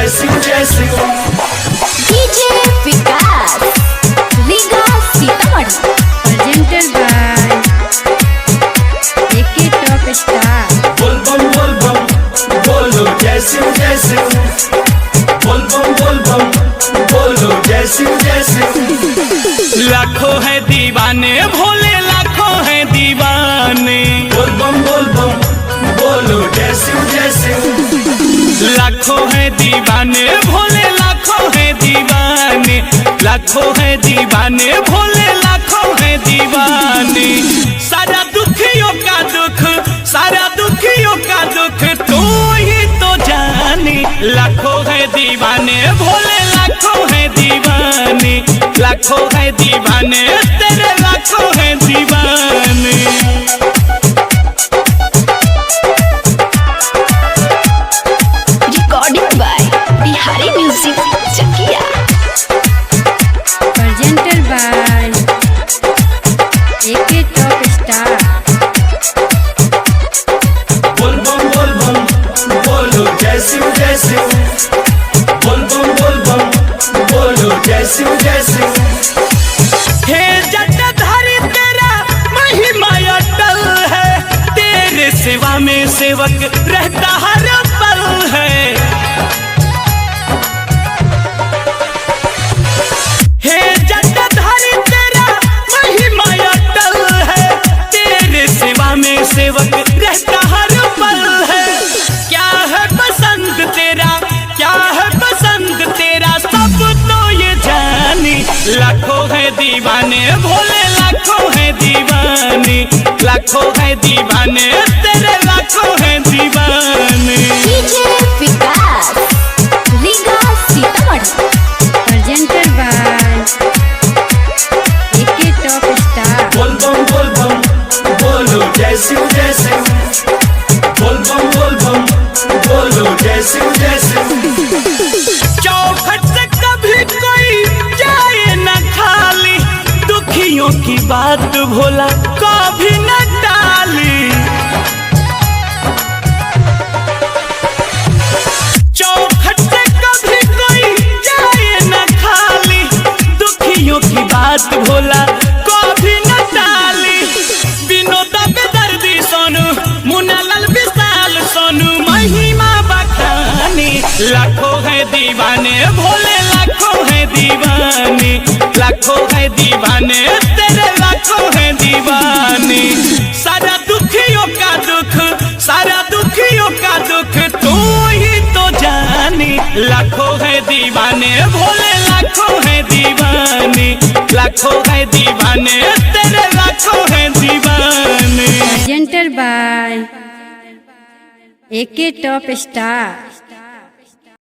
जय शिव जय शिव। डीजे विकास लीगा Sitamarhi presented by AK Top Star। बोल बम बोलो जय शिव जय शिव। बोल बम बोलो जय शिव जय शिव। लाखों है दीवाने भोले, लाखों है दीवाने। बोल बम बोलो जय शिव जय शिव। लाखों है दीवाने भोले, लाखों है दीवाने। लाखों है दीवाने भोले, लाखों है दीवाने। सारा दुखियों का दुख, सारा दुखियों का दुख तू ही तो जाने। लाखों है दीवाने भोले, लाखों है दीवाने। लाखों है दीवाने तेरे, लाखों है दीवाने। Recording by Bihari music Chakiya. presented by AK Top Star। बोल बम बोलो जय शिव जय शिव। बोल बम बोलो जय शिव जय शिव। हे जटाधारी तेरा महिमा अटल है, तेरे सेवा में सेवक रहता हर पल है। हे जटाधारी तेरा महिमा अटल है, तेरे सेवा में सेवक रहता हर पल है। क्या है पसंद तेरा, क्या है पसंद तेरा, सब तो ये जाने। लाखों है दीवाने भोले, लाखों है दीवाने। लाखों है दीवाने तेरे, लाखों है दीवाने। डीजे विकास लीगा Sitamarhi presented by AK Top Star। बोल बम बोलो जय शिव जय शिव। बोल बम बोलो जय शिव जय शिव। चौखट से कभी कोई जाए न खाली, दुखियों की बात भोला कभी न टाली। चौखट से कभी कोई जाए न खाली, दुखियों की बात भोला कभी न टाली। विनोद बेदर्दी सोनू, मुन्नालाल विशाल सोनू महिमा बखानी। लाखों है दीवाने भोले, लाखों है दीवाने। लाखों है दीवाने तेरे, लाखों है दीवाने। सारा दुखियों का दुख, सारा दुखियों का दुख तू ही तो जाने। लाखों है दीवाने भोले, लाखों है दीवाने। लाखों है दीवाने तेरे, लाखों है दीवाने। presented by AK Top Star।